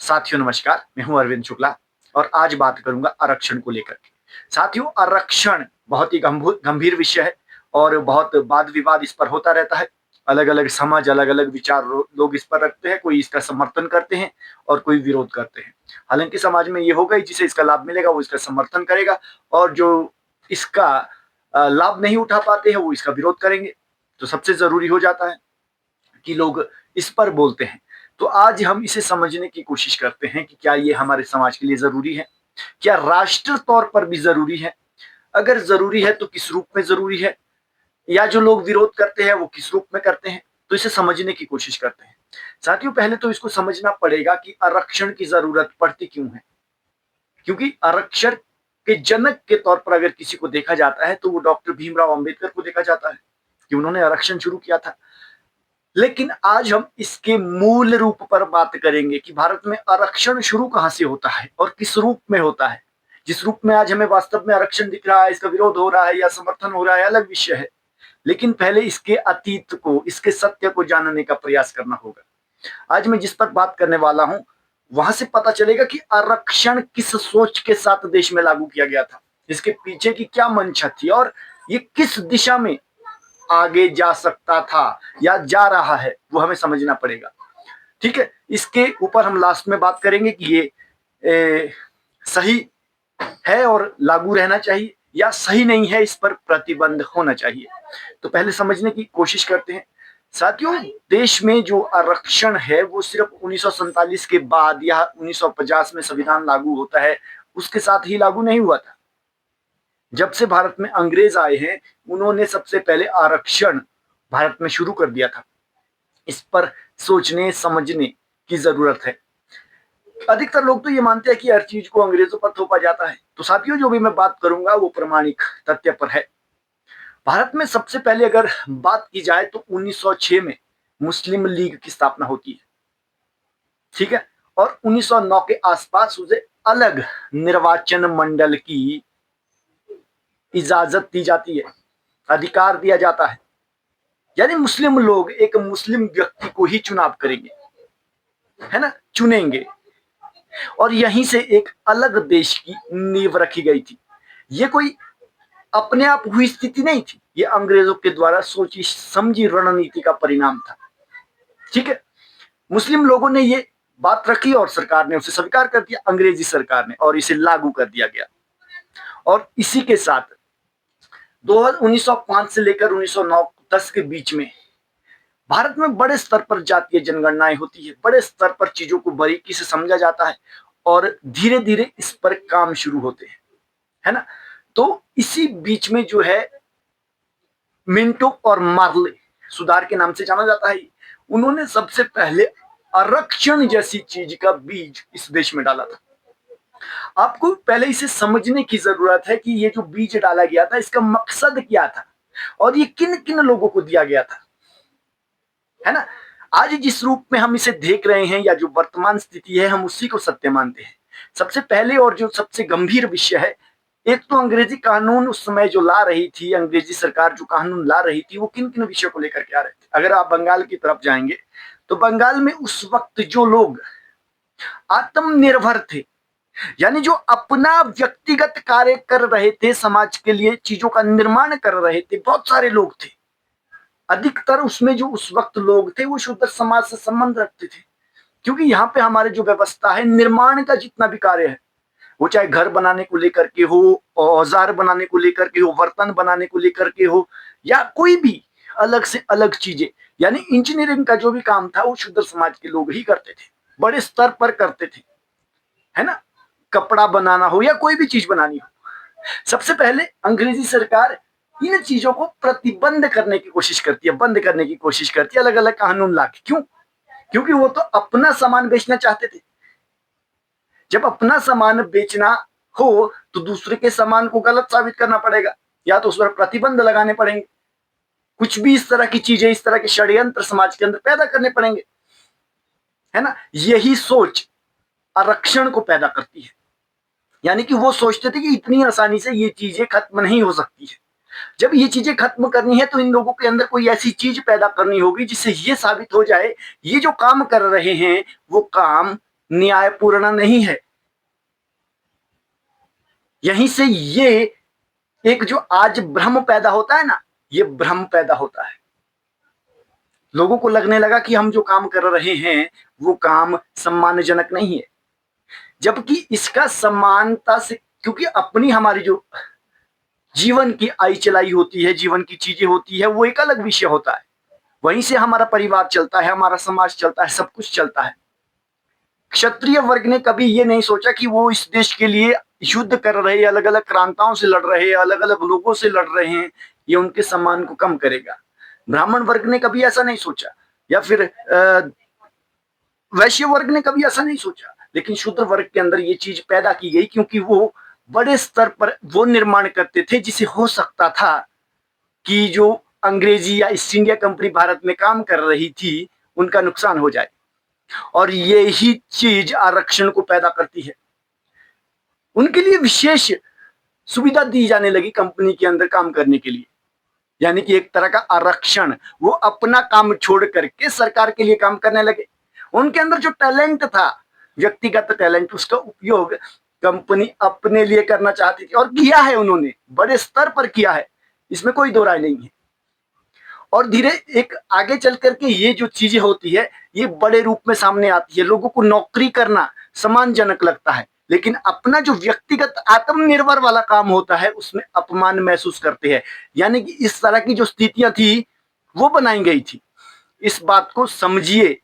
साथियों नमस्कार, मैं हूं अरविंद शुक्ला और आज बात करूंगा आरक्षण को लेकर के। साथियों, आरक्षण बहुत ही गंभीर विषय है और बहुत वाद विवाद इस पर होता रहता है। अलग अलग समाज, अलग अलग विचार लोग इस पर रखते हैं। कोई इसका समर्थन करते हैं और कोई विरोध करते हैं। हालांकि समाज में ये होगा ही, जिसे इसका लाभ मिलेगा वो इसका समर्थन करेगा और जो इसका लाभ नहीं उठा पाते हैं वो इसका विरोध करेंगे। तो सबसे जरूरी हो जाता है कि लोग इस पर बोलते हैं। तो आज हम इसे समझने की कोशिश करते हैं कि क्या ये हमारे समाज के लिए जरूरी है, क्या राष्ट्र तौर पर भी जरूरी है, अगर जरूरी है तो किस रूप में जरूरी है, या जो लोग विरोध करते हैं वो किस रूप में करते हैं। तो इसे समझने की कोशिश करते हैं। साथियों, पहले तो इसको समझना पड़ेगा कि आरक्षण की जरूरत पड़ती क्यों है। क्योंकि आरक्षण के जनक के तौर पर अगर किसी को देखा जाता है तो वो डॉक्टर भीमराव अंबेडकर को देखा जाता है कि उन्होंने आरक्षण शुरू किया था। लेकिन आज हम इसके मूल रूप पर बात करेंगे कि भारत में आरक्षण शुरू कहां से होता है और किस रूप में होता है। जिस रूप में आज हमें वास्तव में आरक्षण दिख रहा है, इसका विरोध हो रहा है या समर्थन हो रहा है, अलग विषय है। लेकिन पहले इसके अतीत को, इसके सत्य को जानने का प्रयास करना होगा। आज मैं जिस पर बात करने वाला हूं वहां से पता चलेगा कि आरक्षण किस सोच के साथ देश में लागू किया गया था, इसके पीछे की क्या मंशा थी और ये किस दिशा में आगे जा सकता था या जा रहा है, वो हमें समझना पड़ेगा। ठीक है, इसके ऊपर हम लास्ट में बात करेंगे कि ये सही है और लागू रहना चाहिए या सही नहीं है, इस पर प्रतिबंध होना चाहिए। तो पहले समझने की कोशिश करते हैं। साथियों, देश में जो आरक्षण है वो सिर्फ 1947 के बाद या 1950 में संविधान लागू होता है उसके साथ ही लागू नहीं हुआ था। जब से भारत में अंग्रेज आए हैं उन्होंने सबसे पहले आरक्षण भारत में शुरू कर दिया था। इस पर सोचने समझने की जरूरत है। अधिकतर लोग तो ये मानते हैं कि हर चीज को अंग्रेजों पर थोपा जाता है। तो साथियों, जो भी मैं बात करूंगा वो प्रमाणिक तथ्य पर है। भारत में सबसे पहले अगर बात की जाए तो 1906 में मुस्लिम लीग की स्थापना होती है। ठीक है, और 1909 के आसपास उसे अलग निर्वाचन मंडल की इजाजत दी जाती है, अधिकार दिया जाता है। यानी मुस्लिम लोग एक मुस्लिम व्यक्ति को ही चुनाव करेंगे, है ना, चुनेंगे। और यहीं से एक अलग देश की नींव रखी गई थी। ये कोई अपने आप हुई स्थिति नहीं थी, ये अंग्रेजों के द्वारा सोची समझी रणनीति का परिणाम था। ठीक है, मुस्लिम लोगों ने ये बात रखी और सरकार ने उसे स्वीकार कर दिया, अंग्रेजी सरकार ने, और इसे लागू कर दिया गया। और इसी के साथ 1905 से लेकर 1909-10 के बीच में भारत में बड़े स्तर पर जातीय जनगणनाएं होती है, बड़े स्तर पर चीजों को बारीकी से समझा जाता है और धीरे धीरे इस पर काम शुरू होते हैं, है ना। तो इसी बीच में जो है मिंटो और मार्ले, सुधार के नाम से जाना जाता है, उन्होंने सबसे पहले आरक्षण जैसी चीज का बीज इस देश में डाला था। आपको पहले इसे समझने की जरूरत है कि ये जो बीज डाला गया था इसका मकसद क्या था और ये किन किन लोगों को दिया गया था, है ना। आज जिस रूप में हम इसे देख रहे हैं या जो वर्तमान स्थिति है हम उसी को सत्य मानते हैं। सबसे पहले और जो सबसे गंभीर विषय है, एक तो अंग्रेजी कानून उस समय जो ला रही थी, अंग्रेजी सरकार जो कानून ला रही थी वो किन किन विषयों को लेकर के आ रहे थे। अगर आप बंगाल की तरफ जाएंगे तो बंगाल में उस वक्त जो लोग आत्मनिर्भर थे, यानी जो अपना व्यक्तिगत कार्य कर रहे थे, समाज के लिए चीजों का निर्माण कर रहे थे, बहुत सारे लोग थे। अधिकतर उसमें जो उस वक्त लोग थे वो शुद्ध समाज से संबंध रखते थे। क्योंकि यहाँ पे हमारे जो व्यवस्था है, निर्माण का जितना भी कार्य है, वो चाहे घर बनाने को लेकर के हो, औजार बनाने को लेकर के हो, बर्तन बनाने को लेकर के हो, या कोई भी अलग से अलग चीजें, यानी इंजीनियरिंग का जो भी काम था वो शुद्ध समाज के लोग ही करते थे, बड़े स्तर पर करते थे, है ना। कपड़ा बनाना हो या कोई भी चीज बनानी हो, सबसे पहले अंग्रेजी सरकार इन चीजों को प्रतिबंध करने की कोशिश करती है, बंद करने की कोशिश करती है, अलग अलग कानून लाके। क्यों? क्योंकि वो तो अपना सामान बेचना चाहते थे। जब अपना सामान बेचना हो तो दूसरे के सामान को गलत साबित करना पड़ेगा या तो उस पर प्रतिबंध लगाने पड़ेंगे। कुछ भी इस तरह की चीजें, इस तरह के षड्यंत्र समाज के अंदर पैदा करने पड़ेंगे, है ना। यही सोच आरक्षण को पैदा करती है। यानी कि वो सोचते थे कि इतनी आसानी से ये चीजें खत्म नहीं हो सकती है। जब ये चीजें खत्म करनी है तो इन लोगों के अंदर कोई ऐसी चीज पैदा करनी होगी जिससे ये साबित हो जाए ये जो काम कर रहे हैं वो काम न्यायपूर्ण नहीं है। यहीं से ये एक जो आज भ्रम पैदा होता है ना, ये भ्रम पैदा होता है। लोगों को लगने लगा कि हम जो काम कर रहे हैं वो काम सम्मानजनक नहीं है, जबकि इसका समानता से, क्योंकि अपनी हमारी जो जीवन की आई चलाई होती है, जीवन की चीजें होती है, वो एक अलग विषय होता है। वहीं से हमारा परिवार चलता है, हमारा समाज चलता है, सब कुछ चलता है। क्षत्रिय वर्ग ने कभी ये नहीं सोचा कि वो इस देश के लिए युद्ध कर रहे, अलग अलग क्रांताओं से लड़ रहे, अलग अलग लोगों से लड़ रहे हैं, ये उनके सम्मान को कम करेगा। ब्राह्मण वर्ग ने कभी ऐसा नहीं सोचा, या फिर वैश्य वर्ग ने कभी ऐसा नहीं सोचा, लेकिन शूद्र वर्ग के अंदर ये चीज पैदा की गई, क्योंकि वो बड़े स्तर पर वो निर्माण करते थे जिसे हो सकता था कि जो अंग्रेजी या ईस्ट इंडिया कंपनी भारत में काम कर रही थी उनका नुकसान हो जाए। और यही चीज आरक्षण को पैदा करती है। उनके लिए विशेष सुविधा दी जाने लगी कंपनी के अंदर काम करने के लिए, यानी कि एक तरह का आरक्षण। वो अपना काम छोड़ करके सरकार के लिए काम करने लगे। उनके अंदर जो टैलेंट था, व्यक्तिगत टैलेंट, उसका उपयोग कंपनी अपने लिए करना चाहती थी, और किया है उन्होंने, बड़े स्तर पर किया है, इसमें कोई दो राय नहीं है। और धीरे एक आगे चल करके ये जो चीजें होती है ये बड़े रूप में सामने आती है। लोगों को नौकरी करना सम्मानजनक लगता है, लेकिन अपना जो व्यक्तिगत आत्मनिर्भर वाला काम होता है उसमें अपमान महसूस करते हैं। यानी कि इस तरह की जो स्थितियां थी वो बनाई गई थी। इस बात को समझिए,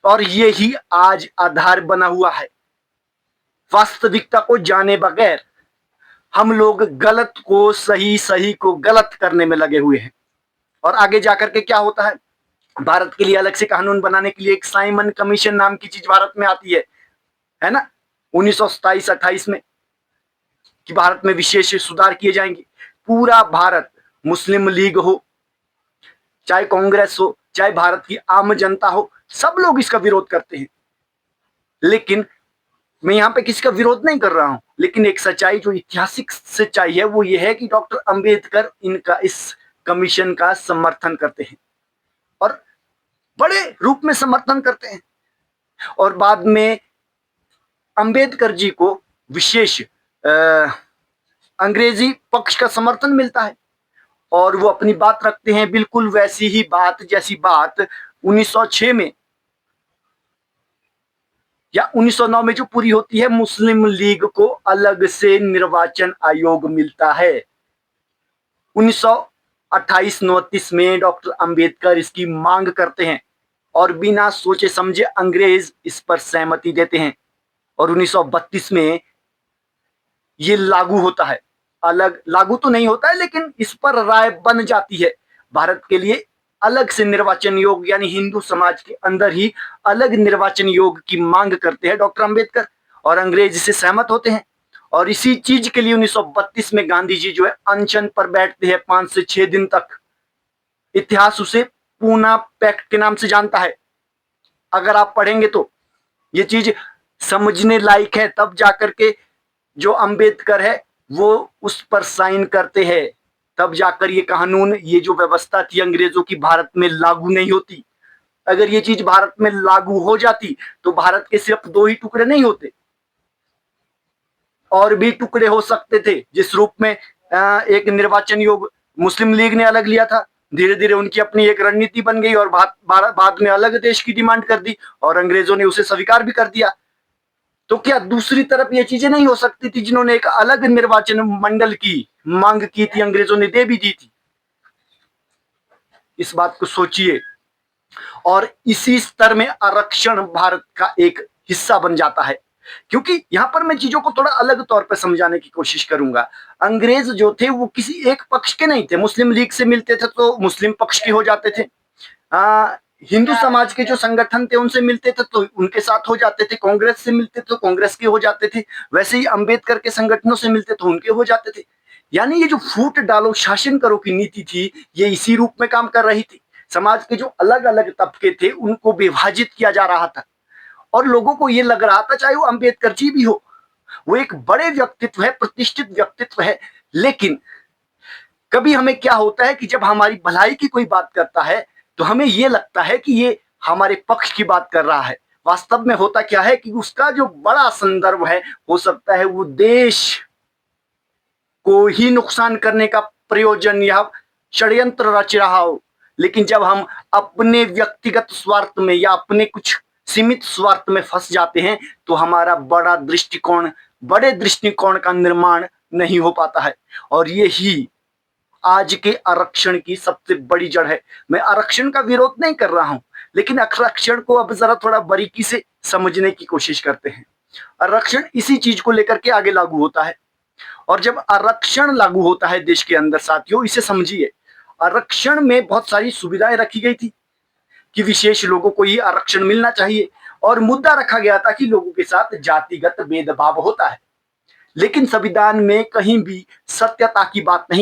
और ये ही आज आधार बना हुआ है। वास्तविकता को जाने बगैर हम लोग गलत को सही, सही को गलत करने में लगे हुए हैं। और आगे जाकर के क्या होता है, भारत के लिए अलग से कानून बनाने के लिए एक साइमन कमीशन नाम की चीज भारत में आती है ना, 1927-28 में, कि भारत में विशेष सुधार किए जाएंगे। पूरा भारत, मुस्लिम लीग हो, चाहे कांग्रेस हो, चाहे भारत की आम जनता हो, सब लोग इसका विरोध करते हैं। लेकिन मैं यहाँ पे किसी का विरोध नहीं कर रहा हूं, लेकिन एक सच्चाई, जो ऐतिहासिक सच्चाई है, वो ये है कि डॉक्टर अंबेडकर इनका, इस कमीशन का समर्थन करते हैं, और बड़े रूप में समर्थन करते हैं। और बाद में अंबेडकर जी को विशेष अंग्रेजी पक्ष का समर्थन मिलता है, और वो अपनी बात रखते हैं, बिल्कुल वैसी ही बात जैसी बात 1906 में या 1909 में जो पूरी होती है। मुस्लिम लीग को अलग से निर्वाचन आयोग मिलता है। 1928-29 में डॉक्टर अंबेडकर इसकी मांग करते हैं, और बिना सोचे समझे अंग्रेज इस पर सहमति देते हैं, और 1932 में ये लागू होता है। अलग लागू तो नहीं होता है, लेकिन इस पर राय बन जाती है। भारत के लिए अलग से निर्वाचन योग, यानी हिंदू समाज के अंदर ही अलग निर्वाचन योग की मांग करते हैं डॉक्टर अंबेडकर, और अंग्रेज इससे सहमत होते हैं। और इसी चीज के लिए 1932 में गांधी जी जो है अनशन पर बैठते हैं 5 से 6 दिन तक। इतिहास उसे पूना पैक्ट के नाम से जानता है। अगर आप पढ़ेंगे तो ये चीज समझने लायक है। तब जाकर के जो अंबेडकर है वो उस पर साइन करते हैं, तब जाकर ये कानून, ये जो व्यवस्था थी अंग्रेजों की, भारत में लागू नहीं होती। अगर ये चीज भारत में लागू हो जाती तो भारत के सिर्फ 2 ही टुकड़े नहीं होते, और भी टुकड़े हो सकते थे। जिस रूप में एक निर्वाचन योग मुस्लिम लीग ने अलग लिया था, धीरे धीरे उनकी अपनी एक रणनीति बन गई, और बाद में अलग देश की डिमांड कर दी, और अंग्रेजों ने उसे स्वीकार भी कर दिया। तो क्या दूसरी तरफ ये चीजें नहीं हो सकती थी? जिन्होंने एक अलग निर्वाचन मंडल की मांग की थी, अंग्रेजों ने दे भी दी थी। इस बात को सोचिए। और इसी स्तर में आरक्षण भारत का एक हिस्सा बन जाता है, क्योंकि यहां पर मैं चीजों को थोड़ा अलग तौर पर समझाने की कोशिश करूंगा। अंग्रेज जो थे वो किसी एक पक्ष के नहीं थे। मुस्लिम लीग से मिलते थे तो मुस्लिम पक्ष के हो जाते थे, हिंदू समाज के जो संगठन थे उनसे मिलते थे तो उनके साथ हो जाते थे, कांग्रेस से मिलते तो कांग्रेस के हो जाते थे, वैसे ही अंबेडकर के संगठनों से मिलते तो उनके हो जाते थे। यानी ये जो फूट डालो शासन करो की नीति थी, ये इसी रूप में काम कर रही थी। समाज के जो अलग अलग तबके थे उनको विभाजित किया जा रहा था, और लोगों को ये लग रहा था, चाहे वो अंबेडकर जी भी हो, वो एक बड़े व्यक्तित्व है, प्रतिष्ठित व्यक्तित्व है, लेकिन कभी हमें क्या होता है कि जब हमारी भलाई की कोई बात करता है तो हमें ये लगता है कि ये हमारे पक्ष की बात कर रहा है, वास्तव में होता क्या है कि उसका जो बड़ा संदर्भ है, हो सकता है वो देश को ही नुकसान करने का प्रयोजन या षड्यंत्र रच रहा हो। लेकिन जब हम अपने व्यक्तिगत स्वार्थ में या अपने कुछ सीमित स्वार्थ में फंस जाते हैं, तो हमारा बड़े दृष्टिकोण का निर्माण नहीं हो पाता है। और यही आज के आरक्षण की सबसे बड़ी जड़ है। मैं आरक्षण का विरोध नहीं कर रहा हूं, लेकिन आरक्षण को अब जरा थोड़ा बारीकी से समझने की कोशिश करते हैं। आरक्षण इसी चीज को लेकर के आगे लागू होता है, और जब आरक्षण लागू होता है देश के अंदर, साथियों इसे समझिए, आरक्षण में बहुत सारी सुविधाएं रखी गई थी कि विशेष लोगों को ही आरक्षण मिलना चाहिए, और मुद्दा रखा गया था कि लोगों के साथ जातिगत भेदभाव होता है। लेकिन संविधान में कहीं भी सत्यता की बात नहीं